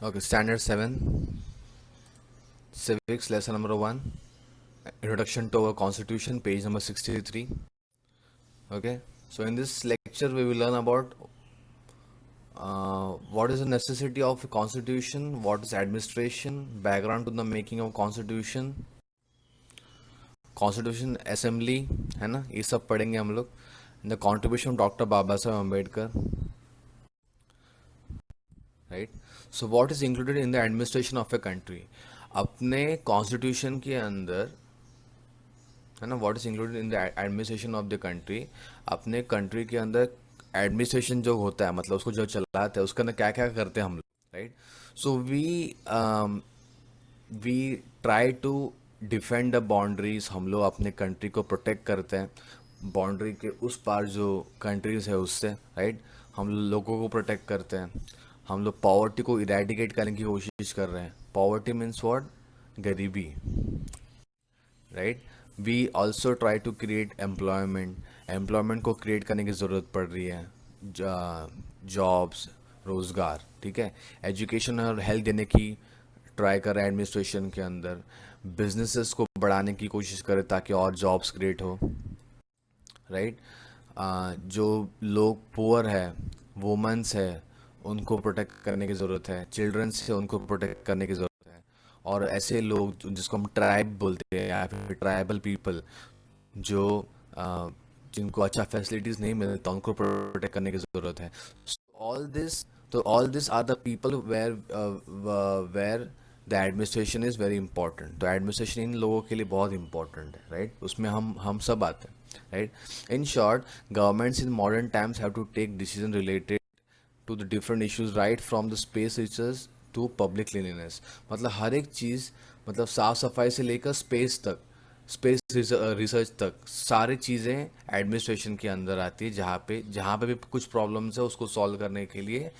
Okay, standard 7, civics, lesson number 1, introduction to our constitution, page number 63. Okay, so in this lecture, we will learn about what is the necessity of a constitution, what is administration, background to the making of constitution, constitution assembly है ना, ये सब पढ़ेंगे हम लोग. The contribution doctor Baba Saheb Ambedkar. Right. So what is included in the administration of a country. अपने constitution के अंदर है ना, what is included in the administration of the country. अपने कंट्री के अंदर एडमिनिस्ट्रेशन जो होता है, मतलब उसको जो चलाते हैं, उसके अंदर क्या क्या करते हैं हम लोग. Right. So we try to defend the boundaries. हम लोग अपने कंट्री को प्रोटेक्ट करते हैं, बाउंड्री के उस पार जो कंट्रीज है उससे. राइट. हम लोगों को प्रोटेक्ट करते हैं. हम लोग पॉवर्टी को इरेडिकेट करने की कोशिश कर रहे हैं. पॉवर्टी मीन्स व्हाट, गरीबी. Right. We also try to create employment. Employment को क्रिएट करने की ज़रूरत पड़ रही है. जॉब्स, रोज़गार. ठीक है. एजुकेशन और हेल्थ देने की ट्राई कर रहे हैं एडमिनिस्ट्रेशन के अंदर. बिजनेसेस को बढ़ाने की कोशिश करें ताकि और जॉब्स क्रिएट हो. राइट. जो लोग पुअर है, वुमेंस है, उनको प्रोटेक्ट करने की ज़रूरत है. चिल्ड्रंस से उनको प्रोटेक्ट करने की ज़रूरत है. और ऐसे लोग जिसको हम ट्राइब बोलते हैं या फिर ट्राइबल पीपल, जो जिनको अच्छा फैसिलिटीज़ नहीं मिलता, उनको प्रोटेक्ट करने की ज़रूरत है. ऑल दिस तो all this are the people where the administration is very important. तो एडमिनिस्ट्रेशन इन लोगों के लिए बहुत इंपॉर्टेंट है. राइट. उसमें हम सब आते हैं. Right. In short, governments in modern times have to take decision related to the different issues, right from the space research to public cleanliness. मतलब हर एक चीज़, मतलब साफ सफाई से लेकर स्पेस तक, स्पेस रिसर्च तक, सारी चीज़ें एडमिनिस्ट्रेशन के अंदर आती है. जहाँ पे भी कुछ प्रॉब्लम्स है, उसको सॉल्व करने के लिए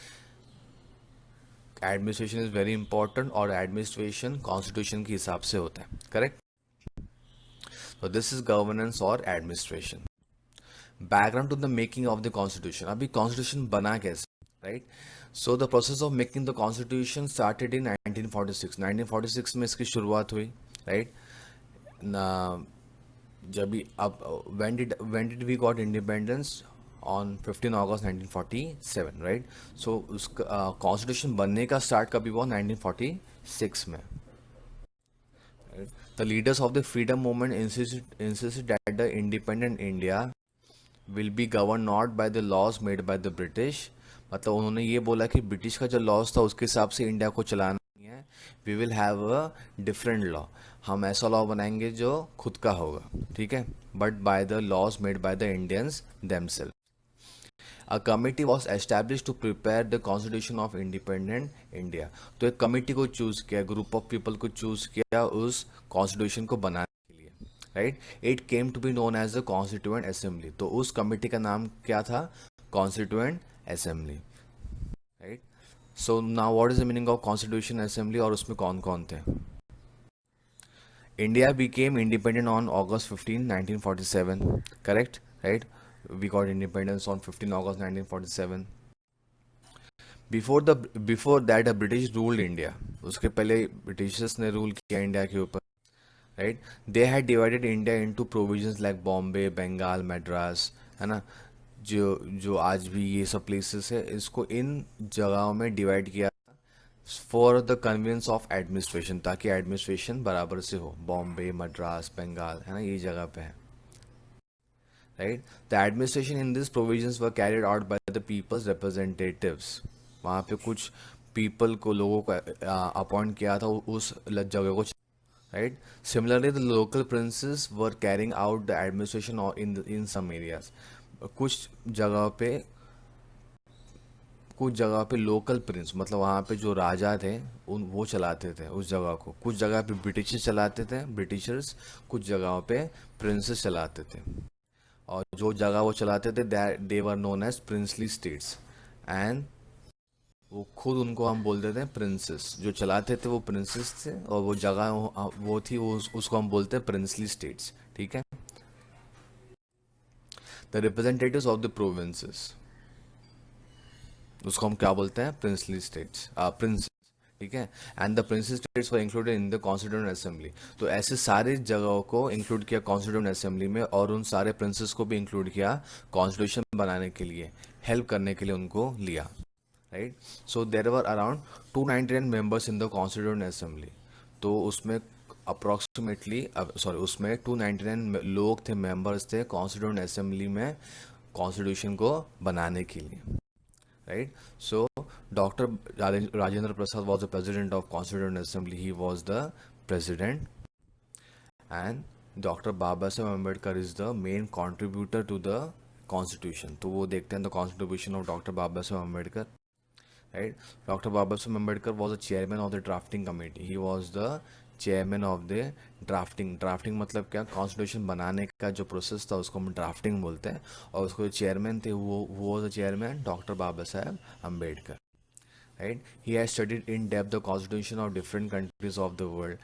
एडमिनिस्ट्रेशन इज़ वेरी इंपॉर्टेंट. और एडमिनिस्ट्रेशन कॉन्स्टिट्यूशन के हिसाब से होता है. करेक्ट. तो दिस इज गवर्नेंस और administration. Background to the making of the constitution. अभी कॉन्स्टिट्यूशन बना कैसे. Right. So the process of making the constitution started in 1946. 1946 में इसकी शुरुआत हुई. राइट. जब भी अब when did we got independence on 15 August 1947. Right. So उसका कॉन्स्टिट्यूशन बनने का स्टार्ट कभी हुआ 1946 में. The leaders of the freedom movement insisted that the independent India will be governed not by the laws made by the British. मतलब उन्होंने ये बोला कि ब्रिटिश का जो लॉज था उसके हिसाब से इंडिया को चलाना नहीं है. We will have a different law. हम ऐसा लॉ बनाएंगे जो खुद का होगा. ठीक है. But by the laws made by the Indians themselves. A committee was establish to prepare the constitution of independent India. तो एक कमिटी को चूज किया, ग्रुप ऑफ पीपल को चूज किया उस कॉन्स्टिट्यूशन को बनाने के लिए. Right. It came to be known as the constituent assembly. तो उस कमिटी का नाम क्या था, constituent assembly. Right. So now what is the meaning of constitution assembly और उसमें कौन कौन थे. India became independent on August 15, 1947. Correct. Right. We got independence on 15 August 1947. Before that the British ruled India. उसके पहले ब्रिटिशर्स ने rule किया India के ऊपर. Right. They had divided India into provisions like Bombay, Bengal, Madras. है ना. जो जो आज भी ये सब प्लेसेस है, इसको इन जगहों में डिवाइड किया for the convenience of administration, ताकि एडमिनिस्ट्रेशन बराबर से हो. बॉम्बे, मद्रास, बंगाल, है ना, ये जगह पे है. Right. The administration in this provisions were carried out by the people's representatives. वहाँ पे कुछ पीपल को, लोगों को अपॉइंट किया था उस जगह को. Right. Similarly the local princes were carrying out the administration in some areas. कुछ जगह पे कुछ जगह पे लोकल प्रिंस, मतलब वहाँ पे जो राजा थे, उन वो चलाते थे उस जगह को. कुछ जगह पे ब्रिटिशर्स चलाते थे, ब्रिटिशर्स. कुछ जगहों पे प्रिंसेस चलाते थे. और जो जगह वो चलाते थे, they were known as princely states. And वो खुद, उनको हम बोलते थे प्रिंसेस. जो चलाते थे वो प्रिंसेस थे, और वो जगह वो थी, उसको हम बोलते हैं प्रिंसली स्टेट्स. ठीक है. The representatives of the provinces, उसको हम क्या बोलते हैं, प्रिंसली स्टेट्स, प्रिंसेस. ठीक है, and the principal states were included in the constituent assembly. तो ऐसे सारी जगहों को इंक्लूड किया कॉन्स्टिट्यूएंट असेंबली में, और उन सारे प्रिंसेस को भी इंक्लूड किया कॉन्स्टिट्यूशन बनाने के लिए, हेल्प करने के लिए उनको लिया, right. So there were around 299 members in the constituent assembly. तो उसमें अप्रॉक्सीमेटली, सॉरी, उसमें 299 लोग थे, मेंबर्स थे कॉन्स्टिट्यूएंट असेंबली में कॉन्स्टिट्यूशन को बनाने के लिए, right? So Dr. Rajendra Prasad was the president of Constituent Assembly. He was the president, and Dr. Baba Saheb Ambedkar is the main contributor to the constitution. तो वो देखते हैं the contribution of Dr. Baba Saheb Ambedkar, right? Dr. Baba Saheb Ambedkar was the chairman of the drafting committee. He was the chairman of the drafting मतलब क्या, constitution बनाने का जो process था उसको हम ड्राफ्टिंग बोलते हैं, और उसको जो चेयरमैन थे वो the chairman doctor Baba Saheb Ambedkar, right. He has studied in depth the constitution of different countries of the world.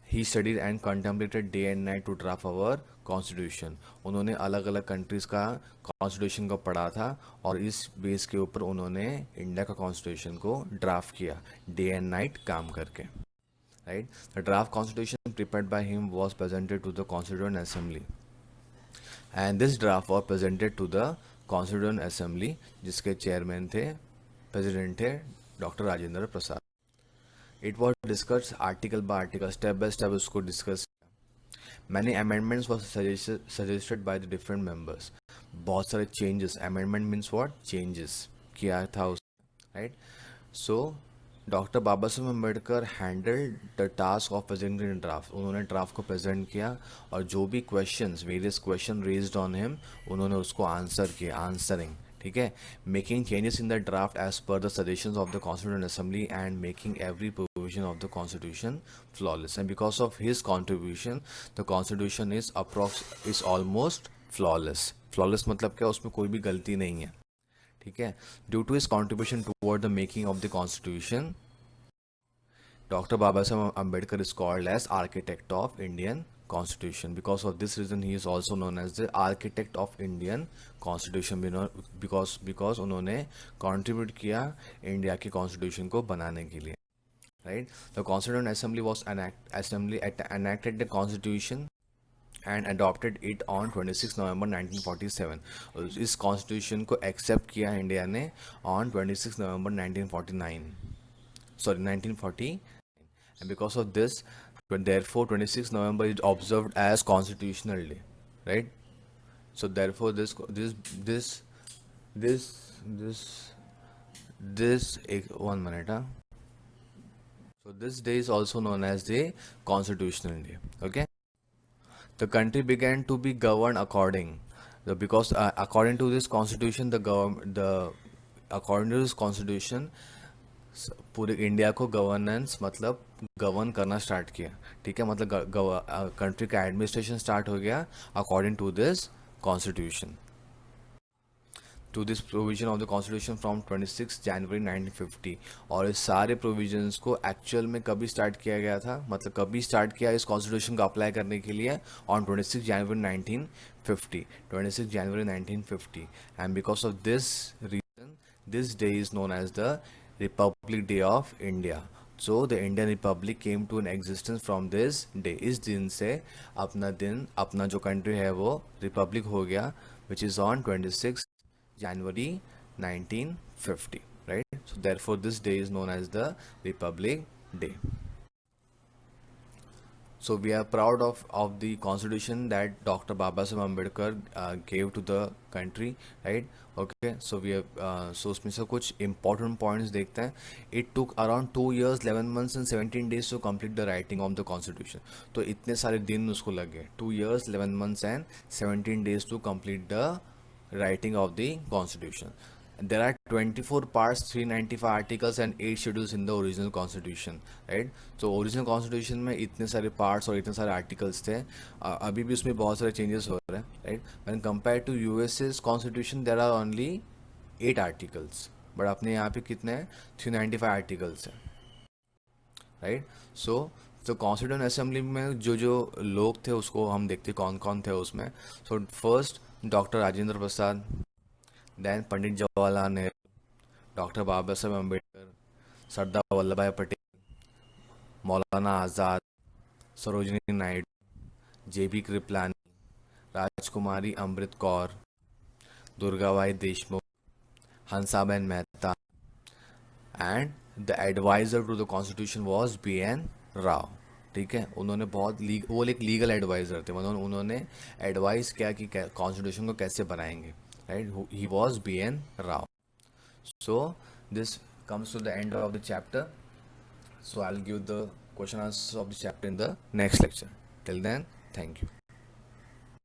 He studied and contemplated day and night to draft our constitution. उन्होंने अलग अलग कंट्रीज़ का कॉन्स्टिट्यूशन को पढ़ा था, और इस बेस के ऊपर उन्होंने इंडिया का कॉन्स्टिट्यूशन को ड्राफ्ट किया, डे एंड नाइट काम करके, right? The draft constitution prepared by him was presented to the Constituent Assembly, and this draft was presented to the Constituent Assembly, जिसके चेयरमैन थे, प्रेसिडेंट थे doctor Rajendra Prasad. It was discuss article by article, step by step उसको discuss. Many amendments was suggested by the different members. बहुत सारे changes, amendment means what, changes किया था उस, right. So doctor Baba Saheb Ambedkar handle the task of presenting draft. उन्होंने draft को present किया, और जो भी questions, various question raised on him, उन्होंने उसको आंसर किया, आंसरिंग, ठीक है, making changes in the draft as per the suggestions of the constituent assembly and making every provision of the constitution flawless. And because of his contribution the constitution is almost flawless. Flawless मतलब क्या, उसमें कोई भी गलती नहीं है, ठीक है। Due to his contribution toward the making of the constitution, doctor Baba Saheb Ambedkar is called as architect of Indian Constitution. Because of this reason he is also known as the architect of Indian Constitution, because उन्होंने contribute किया India के constitution को बनाने के लिए, right? The Constituent Assembly enacted the Constitution and adopted it on 26 November 1947. इस constitution को accept किया इंडिया ने on 26 November 1940, and because of this, therefore 26 November is observed as Constitutional Day, right? So therefore this 1 minute, so this day is also known as the Constitutional Day, okay. The country began to be governed because according to this constitution, according to this constitution, पूरे India को governance मतलब govern करना start किया, ठीक है, मतलब country का administration start हो गया according to this constitution, to this provision of the constitution from 26 जनवरी 1950। और इस सारे प्रोविजंस को एक्चुअल में कभी स्टार्ट किया गया था, मतलब कभी स्टार्ट किया इस कॉन्स्टिट्यूशन को अप्लाई करने के लिए, ऑन 26 जनवरी 1950, and because of this reason this day is known as the Republic Day of India. So the Indian Republic came to an existence from this day. इस दिन से अपना जो कंट्री है वो रिपब्लिक हो गया, which is on 26 January 1950, right? So therefore this day is known as the Republic Day. So we are proud of the constitution that Dr. Baba Saheb Ambedkar gave to the country, right? Okay, so we have so उसमें से कुछ important points देखते हैं. It took around 2 years 11 months and 17 days to complete the writing of the constitution. तो इतने सारे दिन उसको लगे, 2 years 11 months and 17 days to complete the writing of the constitution. There are 24 parts, 395 articles and 8 schedules in the original constitution, right? So original constitution में इतने सारे parts और इतने सारे articles थे, अभी भी उसमें बहुत सारे changes हो रहे हैं, right? When compared to USA's constitution, there are only 8 articles, but अपने यहाँ पे कितने हैं, 395 articles हैं, right? So कॉन्स्टिट्यूएंट असेंबली में जो लोग थे उसको हम देखते कौन कौन थे उसमें. सो फर्स्ट डॉक्टर राजेंद्र प्रसाद, देन पंडित जवाहरलाल नेहरू, डॉक्टर बाबा साहब अम्बेडकर, सरदार वल्लभ भाई पटेल, मौलाना आज़ाद, Sarojini Naidu, J B Kripalani, Rajkumari Amrit Kaur, Durgabai Deshmukh, Hansaben Mehta, and the adviser to the constitution was BN Rao. ठीक है, उन्होंने वो एक लीगल एडवाइजर थे, मतलब उन्होंने एडवाइस किया कि कॉन्स्टिट्यूशन को कैसे बनाएंगे, right. He was BN Rao. So this comes to the end of the chapter. So I'll give the question answers of the chapter in the next lecture. Till then, thank you.